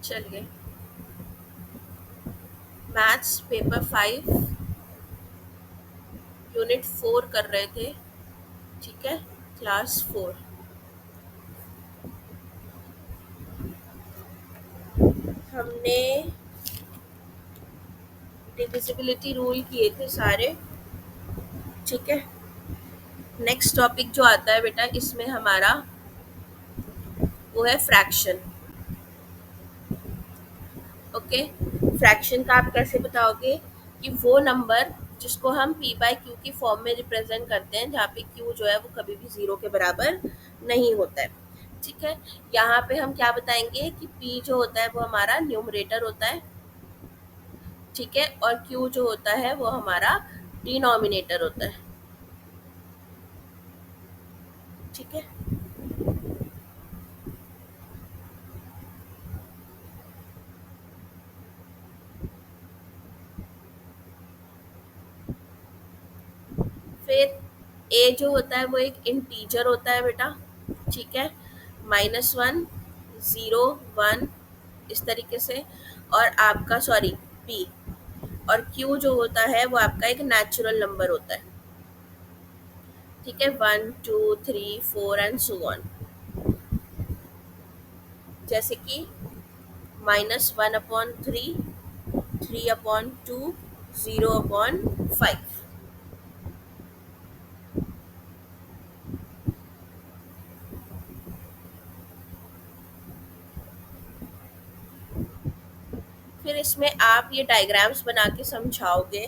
चलिए, maths paper 5 unit 4 कर रहे थे। ठीक है, क्लास 4। हमने डिविजिबिलिटी रूल किए थे सारे। ठीक है, नेक्स्ट टॉपिक जो आता है बेटा इसमें हमारा वो है फ्रैक्शन। ओके, फ्रैक्शन का आप कैसे बताओगे कि वो नंबर जिसको हम पी बाई क्यू की फॉर्म में रिप्रेजेंट करते हैं, जहाँ पे क्यू जो है वो कभी भी जीरो के बराबर नहीं होता है। ठीक है, यहाँ पे हम क्या बताएंगे कि पी जो होता है वो हमारा न्यूमरेटर होता है। ठीक है, और क्यू जो होता है वो हमारा डिनोमिनेटर होता है। ठीक है, फिर ए जो होता है वो एक इंटीजर होता है बेटा। ठीक है, -1, 0, 1 इस तरीके से। और आपका सॉरी पी और क्यू जो होता है वो आपका एक नेचुरल नंबर होता है। ठीक है, 1, 2, 3, 4 एंड सो ऑन। जैसे कि -1/3, 3/2, 0/5। फिर इसमें आप ये डायग्राम्स बना के समझाओगे।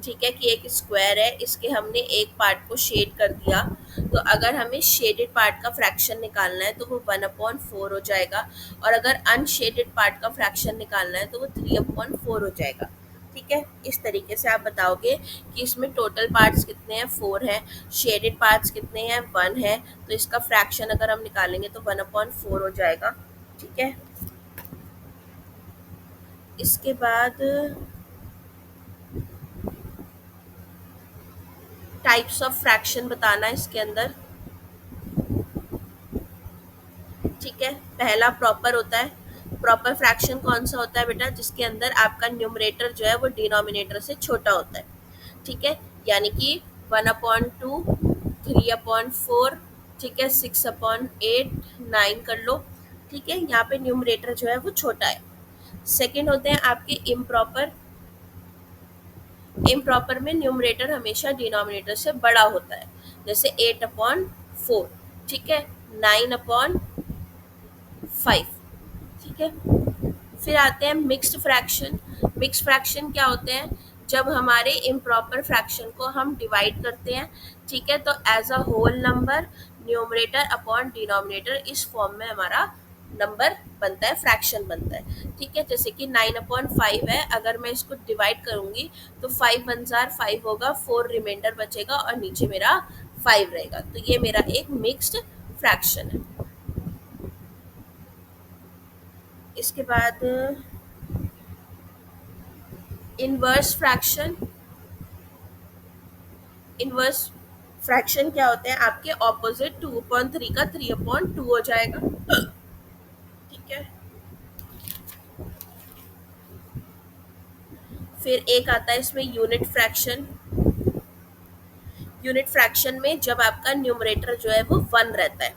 ठीक है, कि एक स्क्वायर है, इसके हमने एक पार्ट को शेड कर दिया, तो अगर हमें शेडेड पार्ट का फ्रैक्शन निकालना है तो वो 1/4 हो जाएगा, और अगर अनशेडेड पार्ट का फ्रैक्शन निकालना है तो वो 3/4 हो जाएगा। ठीक है, इस तरीके से आप बताओगे कि इसमें टोटल पार्ट्स कितने हैं, 4 है, शेडेड पार्ट्स कितने हैं, 1 है, तो इसका फ्रैक्शन अगर हम निकालेंगे तो 1/4 हो जाएगा। ठीक है, इसके बाद टाइप्स ऑफ फ्रैक्शन बताना इसके अंदर। ठीक है, पहला प्रॉपर होता है। प्रॉपर फ्रैक्शन कौन सा होता है बेटा, जिसके अंदर आपका न्यूमरेटर जो है वो डिनोमिनेटर से छोटा होता है। ठीक है, यानी कि 1/2, 3/4, ठीक है, 6/8, 9 कर लो। ठीक है, यहाँ पे न्यूमरेटर जो है वो छोटा है। सेकेंड होते हैं आपके इम्प्रॉपर। इम्प्रॉपर में न्यूमरेटर हमेशा डिनोमिनेटर से बड़ा होता है, जैसे 8/4। ठीक है, 9/5। ठीक है, फिर आते हैं मिक्स्ड फ्रैक्शन। मिक्स्ड फ्रैक्शन क्या होते हैं, जब हमारे इम्प्रॉपर फ्रैक्शन को हम डिवाइड करते हैं। ठीक है, तो as a whole number numerator upon denominator इस फॉर्म में हमारा नंबर बनता है, फ्रैक्शन बनता है। ठीक है, जैसे कि 9/5 है, अगर मैं इसको डिवाइड करूंगी तो 5 1 जार 5 होगा, 4 रिमाइंडर बचेगा और नीचे मेरा 5 रहेगा, तो ये मेरा एक मिक्स्ड फ्रैक्शन है। इसके बाद इनवर्स फ्रैक्शन। इनवर्स फ्रैक्शन क्या होते हैं, आपके ऑपोजिट 2/3 का 3/2 हो जाएगा। ठीक है, फिर एक आता है इसमें यूनिट फ्रैक्शन। यूनिट फ्रैक्शन में जब आपका न्यूमरेटर जो है वो 1 रहता है।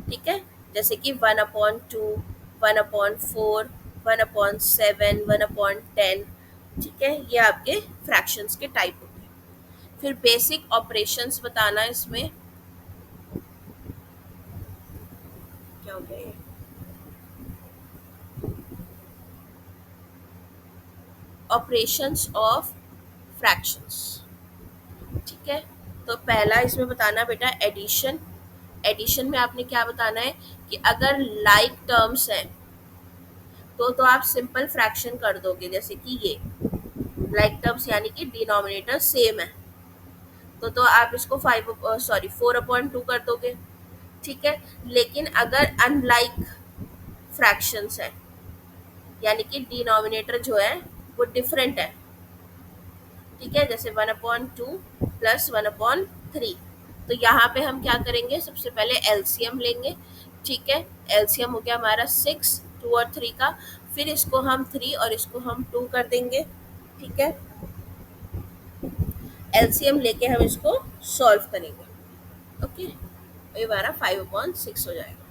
ठीक है, जैसे कि 1/2, 1/4, 1/7, 1/10। ठीक है, ये आपके फ्रैक्शंस के टाइप होते हैं। फिर बेसिक ऑपरेशंस बताना इसमें। क्या हो गया ये, ऑपरेशंस ऑफ फ्रैक्शंस। ठीक है, तो पहला इसमें बताना बेटा एडिशन। एडिशन में आपने क्या बताना है कि अगर लाइक टर्म्स हैं तो आप सिंपल फ्रैक्शन कर दोगे, जैसे कि ये लाइक टर्म्स यानी कि डिनोमिनेटर सेम है, तो आप इसको 4/2 कर दोगे। ठीक है, लेकिन अगर अनलाइक फ्रैक्शंस है, यानी कि डिनोमिनेटर जो है वो डिफरेंट है। ठीक है, जैसे 1/2 प्लस 1/3, तो यहाँ पे हम क्या करेंगे, सबसे पहले एलसीएम लेंगे। ठीक है, एलसीएम हो गया हमारा 6, 2 और 3 का। फिर इसको हम 3 और इसको हम 2 कर देंगे। ठीक है, एलसीएम लेके हम इसको सॉल्व करेंगे। ओके, ये हमारा 5/6 हो जाएगा।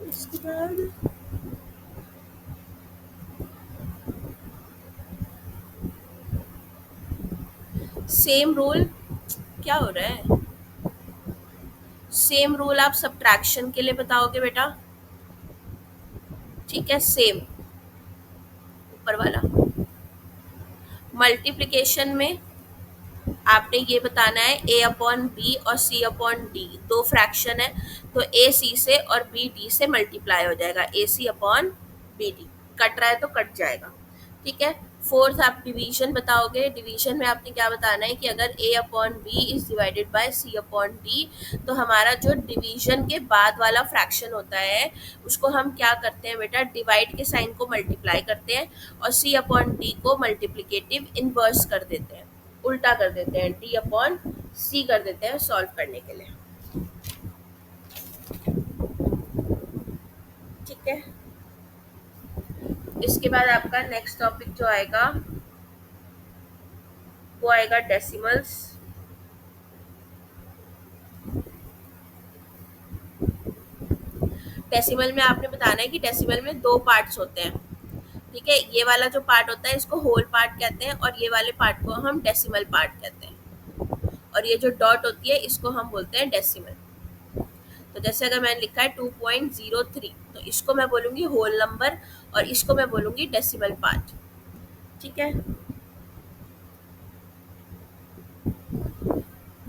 इसके बाद सेम रूल, क्या हो रहा है, सेम रूल आप सब्ट्रैक्शन के लिए बताओगे बेटा। ठीक है, सेम ऊपर वाला। मल्टीप्लिकेशन में आपने ये बताना है ए अपॉन बी और सी अपॉन डी, दो फ्रैक्शन है, तो ए सी से और बी डी से मल्टीप्लाई हो जाएगा, ए सी अपॉन बी डी। कट रहा है तो कट जाएगा। ठीक है, फोर्थ आप डिवीजन बताओगे। डिवीजन में आपने क्या बताना है कि अगर A upon B is divided by C upon D, तो हमारा जो डिवीजन के बाद वाला फ्रैक्शन होता है उसको हम क्या करते हैं बेटा, डिवाइड के साइन को मल्टीप्लाई करते हैं और सी अपॉन डी को मल्टीप्लिकेटिव इनवर्स कर देते हैं, उल्टा कर देते हैं, डी अपॉन सी कर देते हैं सॉल्व करने के लिए। ठीक है, इसके बाद आपका नेक्स्ट टॉपिक जो आएगा वो आएगा डेसिमल्स। डेसिमल में आपने बताना है कि डेसिमल में दो पार्ट्स होते हैं। ठीक है, ये वाला जो पार्ट होता है इसको होल पार्ट कहते हैं और ये वाले पार्ट को हम डेसिमल पार्ट कहते हैं, और ये जो डॉट होती है इसको हम बोलते हैं डेसिमल। तो जैसे अगर मैंने लिखा है 2.03, तो इसको मैं बोलूंगी होल नंबर और इसको मैं बोलूंगी डेसिमल पार्ट। ठीक है,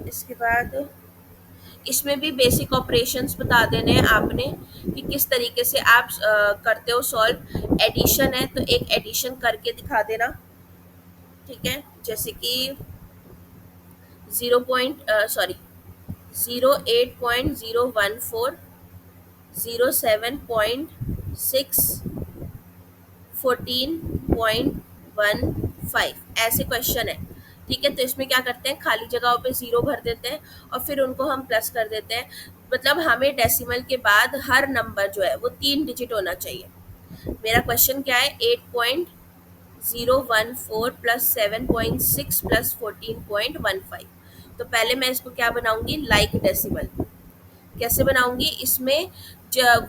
इसके बाद इसमें भी बेसिक ऑपरेशंस बता देने हैं आपने कि किस तरीके से आप करते हो सॉल्व। एडिशन है तो एक एडिशन करके दिखा देना। ठीक है, जैसे कि 08.014, 07.6, 14.15 ऐसे क्वेश्चन है। ठीक है, तो इसमें क्या करते हैं, खाली जगहों पे जीरो भर देते हैं और फिर उनको हम प्लस कर देते हैं। मतलब हमें डेसिमल के बाद हर नंबर जो है वो 3 डिजिट होना चाहिए। मेरा क्वेश्चन क्या है, 8.014 प्लस 7.6 प्लस 14.15। तो पहले मैं इसको क्या बनाऊंगी, लाइक डेसिमल। कैसे बनाऊंगी, इसमें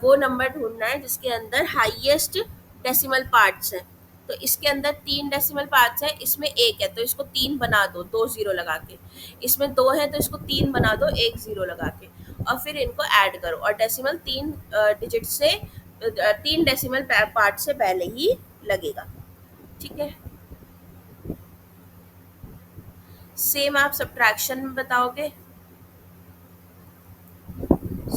वो नंबर ढूंढना है जिसके अंदर हाईएस्ट डेसिमल पार्ट्स हैं। तो इसके अंदर 3 डेसिमल पार्ट्स हैं, इसमें एक है तो इसको 3 बना दो, 2 जीरो लगा के। इसमें 2 है तो इसको 3 बना दो, 1 जीरो लगा के, और फिर इनको ऐड करो और डेसिमल 3 डिजिट से 3 डेसिमल पार्ट से पहले ही लगेगा। ठीक है, सेम आप सब्ट्रैक्शन में बताओगे,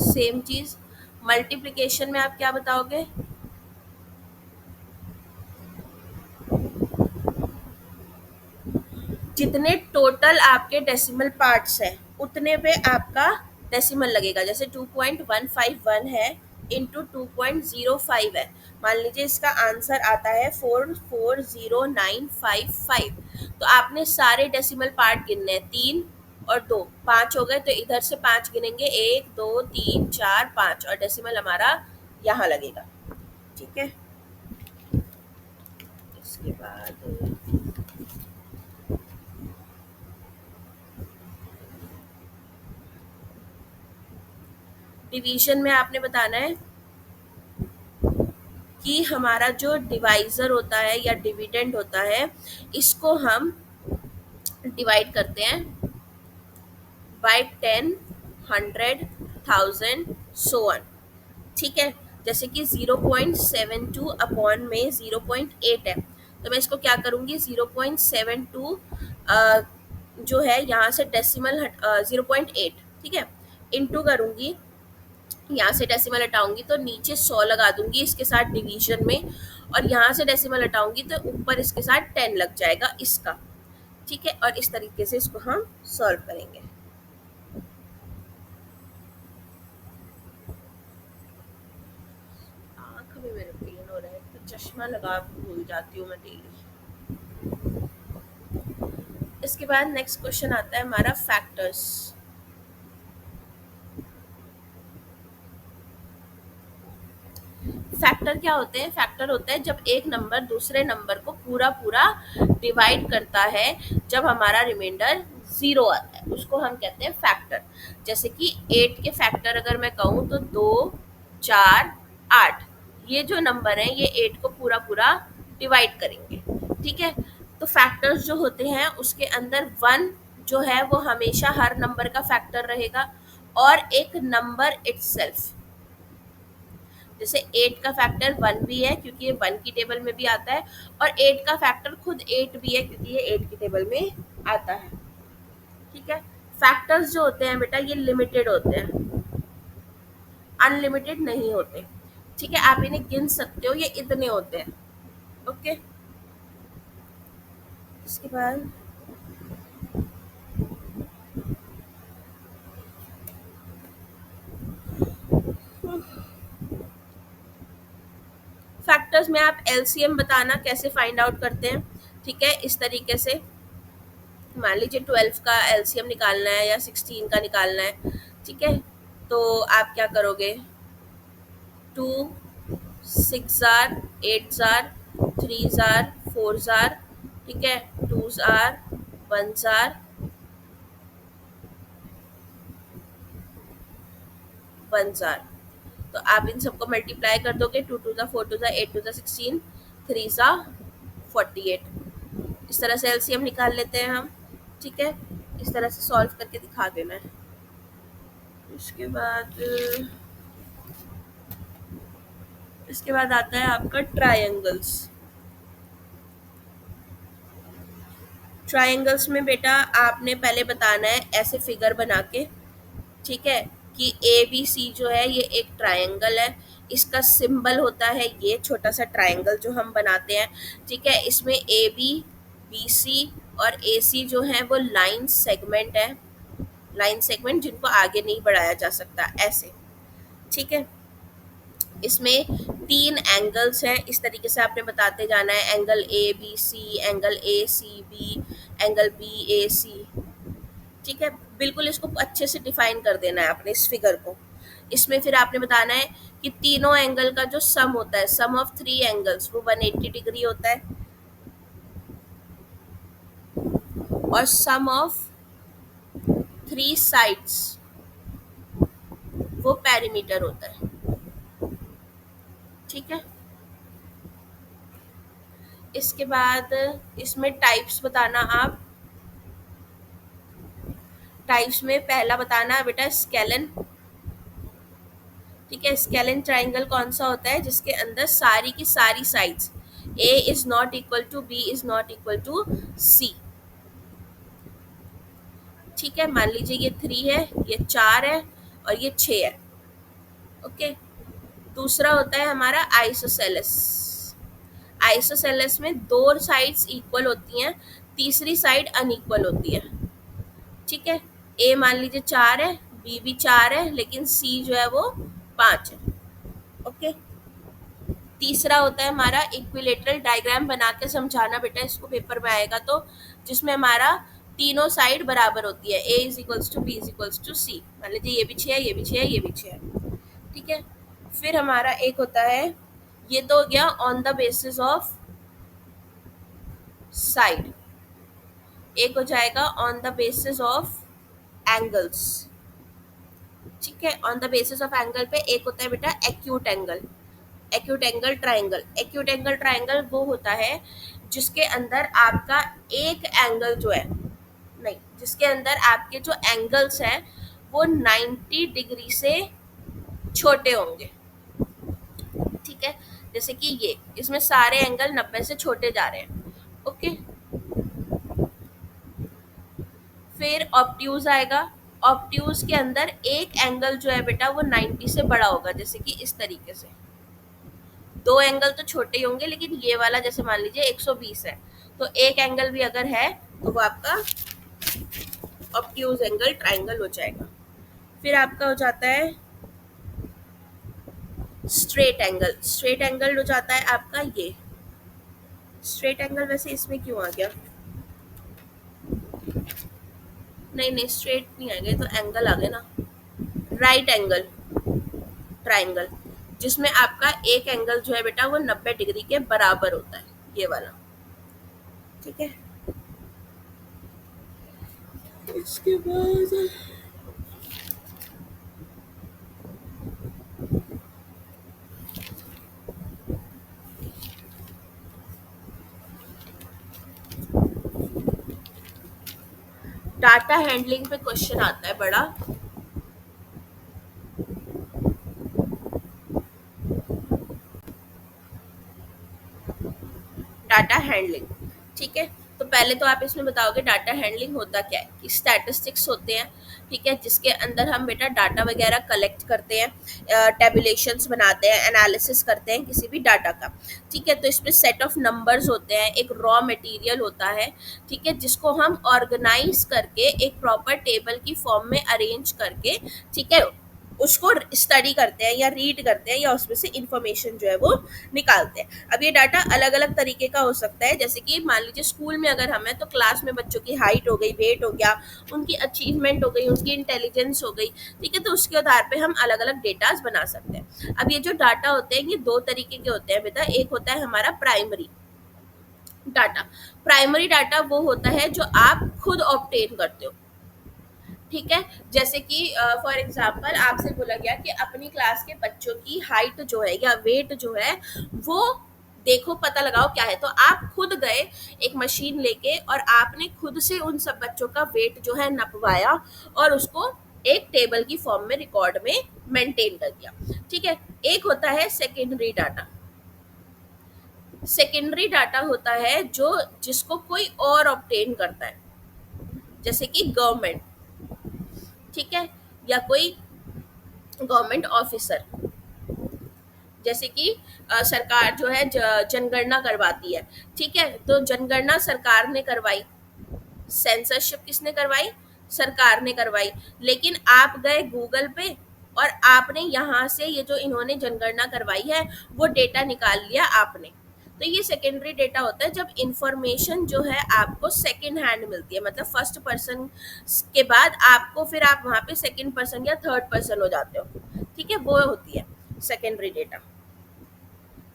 सेम चीज। मल्टीप्लिकेशन में आप क्या बताओगे, जितने टोटल आपके डेसिमल पार्ट्स हैं उतने पे आपका डेसिमल लगेगा। जैसे 2.151 है इंटू 2.05 है, मान लीजिए इसका आंसर आता है 440955। तो आपने सारे डेसिमल पार्ट गिनने हैं, 3 और 2, 5 हो गए, तो इधर से 5 गिनेंगे, 1 2 3 4 5, और डेसिमल हमारा यहाँ लगेगा। ठीक है, इसके बाद डिवीजन में आपने बताना है कि हमारा जो डिवाइजर होता है या डिविडेंड होता है इसको हम डिवाइड करते हैं बाय 10, 100, 1000 सो ऑन। ठीक है, जैसे कि 0.72 अपॉन में 0.8 है, तो मैं इसको क्या करूँगी, 0.72 जो है यहाँ से डेसिमल 0.8, ठीक है, इंटू करूँगी, यहाँ से डेसिमल हटाऊंगी तो नीचे 100 लगा दूंगी इसके साथ डिवीजन में, और यहाँ से डेसिमल हटाऊंगी तो ऊपर इसके साथ 10 लग जाएगा इसका। ठीक है, और इस तरीके से इसको हम सॉल्व करेंगे। आँख में मेरे पेन हो रहा है तो चश्मा लगा भूल जाती हूँ मैं डेली। इसके बाद नेक्स्ट क्वेश्चन आता है हमारा फैक्टर्स। फैक्टर क्या होते हैं? फैक्टर होता है जब एक नंबर दूसरे नंबर को पूरा पूरा डिवाइड करता है, जब हमारा रिमाइंडर जीरो आता है उसको हम कहते हैं फैक्टर। जैसे कि 8 के फैक्टर अगर मैं कहूँ तो 2, 4, 8, ये जो नंबर है ये 8 को पूरा पूरा डिवाइड करेंगे। ठीक है, तो फैक्टर्स जो होते हैं उसके अंदर वन जो है वो हमेशा हर नंबर का फैक्टर रहेगा, और एक नंबर इटसेल्फ। जैसे 8 का फैक्टर 1 भी है क्योंकि ये 1 की टेबल में भी आता है, और 8 का फैक्टर खुद 8 भी है क्योंकि ये 8 की टेबल में आता है। ठीक है, फैक्टर्स जो होते हैं बेटा ये लिमिटेड होते हैं, अनलिमिटेड नहीं होते। ठीक है, आप इन्हें गिन सकते हो, ये इतने होते हैं। ओके, इसके बाद फैक्टर्स में आप एलसीएम बताना कैसे फाइंड आउट करते हैं। ठीक है, इस तरीके से मान लीजिए 12 का एलसीएम निकालना है या 16 का निकालना है। ठीक है, तो आप क्या करोगे, 2 6 जार, 8 जार, 3 जार, 4 जार, ठीक है, 2 जार, 1 जार, 1 जार। तो आप इन सबको मल्टीप्लाई कर दोगे, 2 टू ज़ा 4 टू ज़ा 8 टू ज़ा 16, 3 ज़ा 48। इस तरह से एलसीएम निकाल लेते हैं हम। ठीक है, इस तरह से सॉल्व करके दिखा देना है। इसके बाद आता है आपका ट्रायंगल्स। ट्रायंगल्स में बेटा आपने पहले बताना है ऐसे फिगर बना के, ठीक है, कि ए बी सी जो है ये एक ट्रायंगल है, इसका सिंबल होता है ये छोटा सा ट्रायंगल जो हम बनाते हैं। ठीक है, इसमें ए बी, बी सी और ए सी जो है वो लाइन सेगमेंट है, लाइन सेगमेंट जिनको आगे नहीं बढ़ाया जा सकता ऐसे। ठीक है, इसमें 3 एंगल्स हैं, इस तरीके से आपने बताते जाना है, angle A B C, angle A C B, angle B A C. ठीक है, बिल्कुल इसको अच्छे से डिफाइन कर देना है आपने इस फिगर को। इसमें फिर आपने बताना है कि तीनों एंगल का जो सम होता है, सम ऑफ 3 एंगल्स, वो 180 डिग्री होता है, और सम ऑफ 3 साइड्स वो पेरीमीटर होता है। ठीक है, इसके बाद इसमें टाइप्स बताना आप। टाइप्स में पहला बताना है बेटा स्केलन। ठीक है, स्केलन ट्राइंगल कौन सा होता है, जिसके अंदर सारी की सारी sides a is not equal to b is not equal to c। ठीक है, मान लीजिए ये 3 है, ये 4 है और ये 6 है। ओके, दूसरा होता है हमारा आइसोसेलेस। आइसोसेलेस में दो साइड्स इक्वल होती हैं, तीसरी साइड अनइक्वल होती है। ठीक है, ए मान लीजिए 4 है, बी भी 4 है, लेकिन सी जो है वो 5 है। ओके, तीसरा होता है हमारा इक्विलेटरल डायग्राम बना के समझाना बेटा, इसको पेपर में आएगा तो, जिसमें हमारा तीनों साइड बराबर होती है, A is equals to B is equals to C. मान लीजिए ये भी 6 है, ये भी 6 है, ये भी 6 है। ठीक है, फिर हमारा एक होता है, ये तो हो गया on the basis of side, एक हो जाएगा on the basis of angles. ठीक है, on the basis of angle पे एक होता है बेटा acute angle. Acute angle triangle, acute angle triangle वो होता है जिसके अंदर आपका एक एंगल जो है, नहीं, जिसके अंदर आपके जो एंगल्स हैं वो 90 डिग्री से छोटे होंगे। ठीक है, जैसे कि ये, इसमें सारे एंगल 90 से छोटे जा रहे हैं। ओके, फिर ऑब्ट्यूज आएगा। ऑब्ट्यूज के अंदर एक एंगल जो है बेटा वो 90 से बड़ा होगा, जैसे कि इस तरीके से। दो एंगल तो छोटे ही होंगे, लेकिन ये वाला जैसे मान लीजिए 120 है, तो एक एंगल भी अगर है तो वो आपका ऑब्ट्यूज एंगल ट्राइंगल हो जाएगा। फिर आपका हो जाता है स्ट्रेट एंगल। स्ट्रेट एंगल हो जाता है आपका ये स्ट्रेट एंगल। वैसे इसमें क्यों आ गया, नहीं नहीं स्ट्रेट नहीं आ गया, तो एंगल आ गया ना, राइट एंगल ट्राइंगल। जिसमें आपका एक एंगल जो है बेटा वो 90 डिग्री के बराबर होता है, ये वाला। ठीक है, इसके बाद डाटा हैंडलिंग पे क्वेश्चन आता है बड़ा। डाटा हैंडलिंग, ठीक है। तो पहले तो आप इसमें बताओगे डाटा हैंडलिंग होता क्या है, कि स्टैटिस्टिक्स होते हैं, ठीक है, जिसके अंदर हम बेटा डाटा वगैरह कलेक्ट करते हैं, टेबुलेशंस बनाते हैं, एनालिसिस करते हैं किसी भी डाटा का, ठीक है। तो इसमें सेट ऑफ नंबर्स होते हैं, एक रॉ मटेरियल होता है, ठीक है, जिसको हम ऑर्गेनाइज करके एक प्रॉपर टेबल की फॉर्म में अरेंज करके, ठीक है, उसको स्टडी करते हैं या रीड करते हैं या उसमें से इंफॉर्मेशन जो है वो निकालते हैं। अब ये डाटा अलग अलग तरीके का हो सकता है, जैसे कि मान लीजिए स्कूल में अगर हम हैं तो क्लास में बच्चों की हाइट हो गई, वेट हो गया, उनकी अचीवमेंट हो गई, उनकी इंटेलिजेंस हो गई, ठीक है, तो उसके आधार पे हम अलग अलग डेटाज बना सकते हैं। अब ये जो डाटा होते हैं ये दो तरीके के होते हैं बेटा, एक होता है हमारा प्राइमरी डाटा। प्राइमरी डाटा वो होता है जो आप खुद ऑब्टेन करते हो, ठीक है। जैसे कि फॉर एग्जांपल आपसे बोला गया कि अपनी क्लास के बच्चों की हाइट जो है या वेट जो है वो देखो, पता लगाओ क्या है, तो आप खुद गए एक मशीन लेके और आपने खुद से उन सब बच्चों का वेट जो है नपवाया और उसको एक टेबल की फॉर्म में रिकॉर्ड में मेंटेन कर दिया, ठीक है। एक होता है सेकेंडरी डाटा। सेकेंडरी डाटा होता है जो जिसको कोई और ऑब्टेन करता है, जैसे कि गवर्नमेंट, ठीक है, या कोई गवर्नमेंट ऑफिसर, जैसे कि सरकार जो है जनगणना करवाती है, ठीक है, तो जनगणना सरकार ने करवाई, सेंसरशिप किसने करवाई, सरकार ने करवाई, लेकिन आप गए गूगल पे और आपने यहाँ से ये जो इन्होंने जनगणना करवाई है वो डेटा निकाल लिया आपने। तो ये सेकेंडरी डेटा होता है जब इंफॉर्मेशन जो है आपको सेकेंड हैंड मिलती है, मतलब फर्स्ट पर्सन के बाद आपको फिर आप वहाँ पे सेकेंड पर्सन या थर्ड पर्सन हो जाते हो, ठीक है, वो होती है सेकेंडरी डेटा।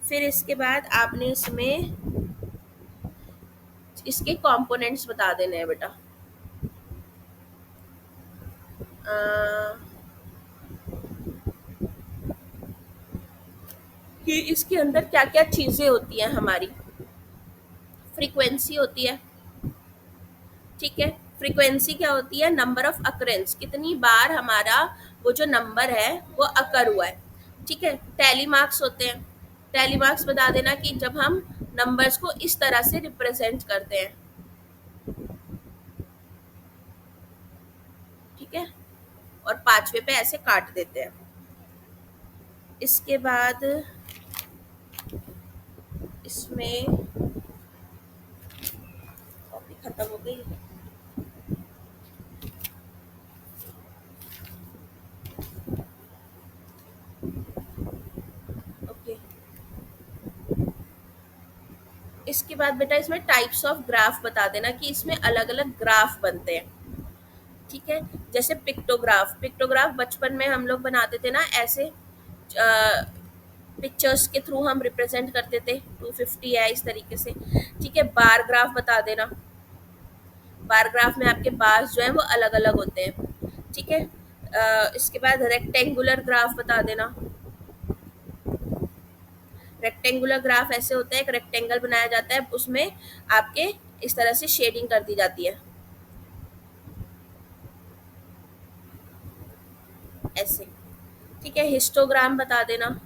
फिर इसके बाद आपने इसमें इसके कंपोनेंट्स बता देने हैं बेटा। कि इसके अंदर क्या क्या चीज़ें होती हैं हमारी। फ्रीक्वेंसी होती है, ठीक है, फ्रीक्वेंसी क्या होती है, नंबर ऑफ अकरेंस, कितनी बार हमारा वो जो नंबर है वो अकर हुआ है, ठीक है। टैली मार्क्स होते हैं, टैली मार्क्स बता देना कि जब हम नंबर्स को इस तरह से रिप्रेजेंट करते हैं, ठीक है, और पांचवे पे ऐसे काट देते हैं। इसके बाद इसमें कॉपी खत्म हो गई, ओके। इसके बाद बेटा इसमें टाइप्स ऑफ ग्राफ बता देना कि इसमें अलग अलग ग्राफ बनते हैं, ठीक है। जैसे पिक्टोग्राफ, पिक्टोग्राफ बचपन में हम लोग बनाते थे ना, ऐसे पिक्चर्स के थ्रू हम रिप्रेजेंट करते थे, 250 है इस तरीके से, ठीक है। बार ग्राफ बता देना, बार ग्राफ में आपके बार्स जो है वो अलग अलग होते हैं, ठीक है। इसके बाद रेक्टेंगुलर ग्राफ बता देना। रेक्टेंगुलर ग्राफ ऐसे होता है, एक रेक्टेंगल बनाया जाता है, उसमें आपके इस तरह से शेडिंग कर दी जाती है ऐसे, ठीक है। हिस्टोग्राम बता देना,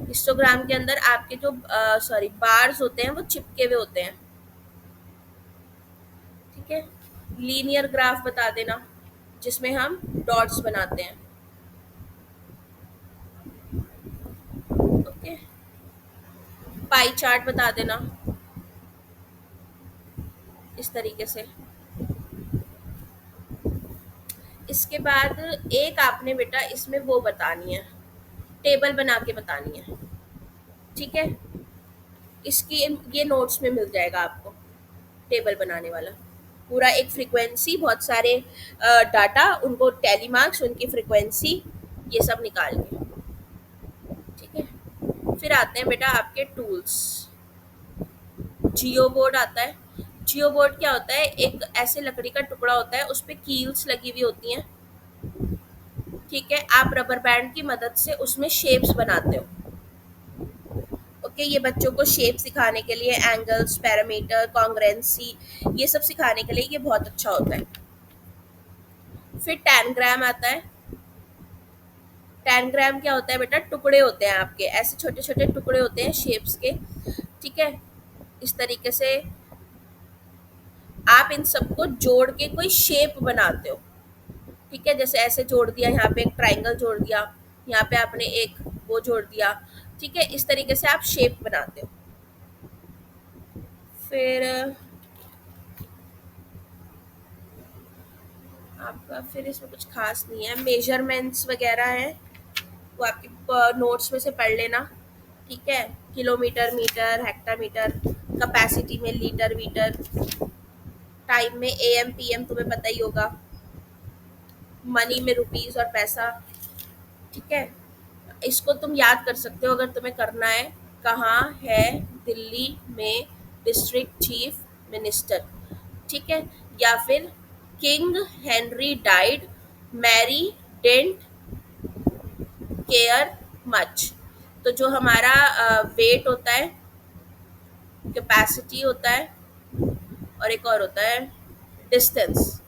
हिस्टोग्राम के अंदर आपके जो सॉरी बार्स होते हैं वो चिपके हुए होते हैं, ठीक है। लीनियर ग्राफ बता देना जिसमें हम डॉट्स बनाते हैं, ओके। पाई चार्ट बता देना इस तरीके से। इसके बाद एक आपने बेटा इसमें वो बतानी है, टेबल बना के बतानी है, ठीक है। इसकी ये नोट्स में मिल जाएगा आपको, टेबल बनाने वाला पूरा, एक फ्रीक्वेंसी, बहुत सारे डाटा, उनको टैली मार्क्स, उनकी फ्रीक्वेंसी, ये सब निकाल के, ठीक फिर आते हैं बेटा आपके टूल्स। जियो बोर्ड आता है। जियो बोर्ड क्या होता है, एक ऐसे लकड़ी का टुकड़ा होता है, उस पे कील्स लगी हुई होती हैं। ठीक है, आप रबर बैंड की मदद से उसमें शेप्स बनाते हो। ओके, ये बच्चों को शेप सिखाने के लिए, एंगल्स, पैरामीटर, कॉन्ग्रेंसी, ये सब सिखाने के लिए ये बहुत अच्छा होता है। फिर टैनग्राम आता है। टैनग्राम क्या होता है बेटा, टुकड़े होते हैं आपके, ऐसे छोटे छोटे टुकड़े होते हैं शेप्स के। ठीक है, इस तरीके से आप इन सबको जोड़ के कोई शेप बनाते हो। ठीक है, जैसे ऐसे जोड़ दिया, यहाँ पे एक ट्राइंगल जोड़ दिया, यहाँ पे आपने एक वो जोड़ दिया। ठीक है, इस तरीके से आप शेप बनाते हो। फिर आपका, फिर इसमें कुछ खास नहीं है, मेजरमेंट्स वगैरह है, वो आपके नोट्स में से पढ़ लेना। ठीक है, किलोमीटर, मीटर, हेक्टामीटर, कैपेसिटी में लीटर वीटर, टाइम में एएम पीएम तुम्हें पता ही होगा, मनी में रुपीस और पैसा। ठीक है, इसको तुम याद कर सकते हो अगर तुम्हें करना है। कहाँ है दिल्ली में डिस्ट्रिक्ट चीफ मिनिस्टर। ठीक है, या फिर king Henry died, Mary didn't care much. तो जो हमारा वेट होता है, कैपेसिटी होता है, और एक और होता है डिस्टेंस,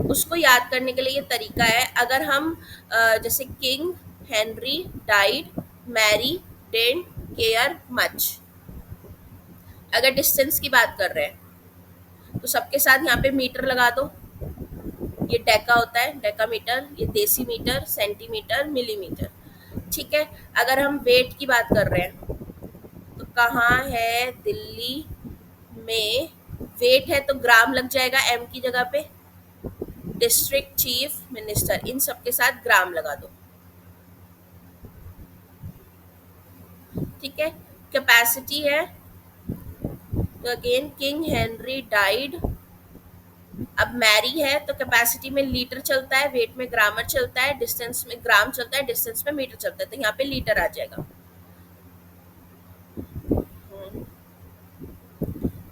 उसको याद करने के लिए ये तरीका है। अगर हम जैसे king Henry died, Mary didn't care much, अगर डिस्टेंस की बात कर रहे हैं तो सबके साथ यहाँ पे मीटर लगा दो। ये डेका होता है, डेकामीटर, ये डेसीमीटर, सेंटीमीटर, मिलीमीटर। ठीक है, अगर हम वेट की बात कर रहे हैं तो कहाँ है दिल्ली में वेट है तो ग्राम लग जाएगा एम की जगह पे। डिस्ट्रिक्ट चीफ मिनिस्टर, इन सबके साथ ग्राम लगा दो। ठीक है, कैपेसिटी है तो अगेन किंग हेनरी डाइड। अब मैरी है तो कैपेसिटी में लीटर चलता है, वेट में ग्रामर चलता है, डिस्टेंस में ग्राम चलता है, डिस्टेंस में मीटर चलता है, तो यहाँ पे लीटर आ जाएगा।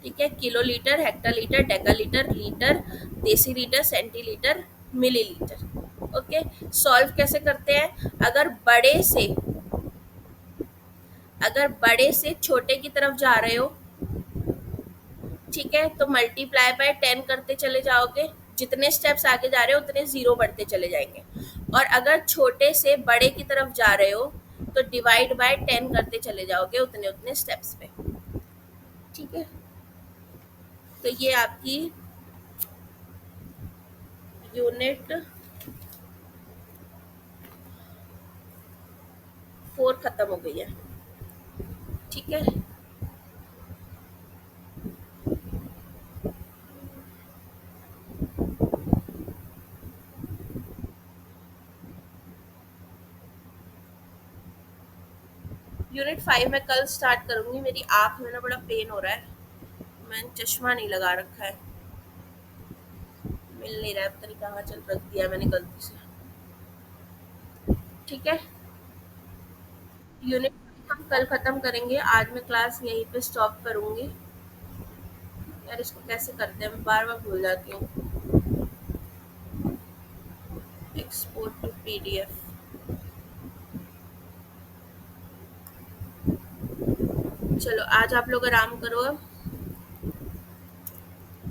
ठीक है, किलो लीटर, हेक्टालीटर, डेकालीटर, लीटर, देसी litre, centilitre, millilitre. Okay, solve कैसे करते हैं, अगर बड़े से छोटे की तरफ जा रहे हो, ठीक है, तो मल्टीप्लाई बाय 10 करते चले जाओगे, जितने स्टेप्स आगे जा रहे हो उतने जीरो बढ़ते चले जाएंगे। और अगर छोटे से बड़े की तरफ जा रहे हो तो डिवाइड बाय 10 करते चले जाओगे उतने उतने स्टेप्स पे। ठीक है, तो ये आपकी यूनिट 4 खत्म हो गई है। ठीक है, यूनिट 5 मैं कल स्टार्ट करूंगी। मेरी आंख में ना बड़ा पेन हो रहा है, मैंने चश्मा नहीं लगा रखा है, मिल नहीं रहा है, पता नहीं कहाँ चल रख दिया मैंने गलती से। ठीक है, यूनिट हम कल खत्म करेंगे, आज मैं क्लास यहीं पे स्टॉप करूंगी। यार इसको कैसे करते हैं, मैं बार बार भूल जाती हूँ। एक्सपोर्ट टू पीडीएफ, चलो आज आप लोग आराम करो।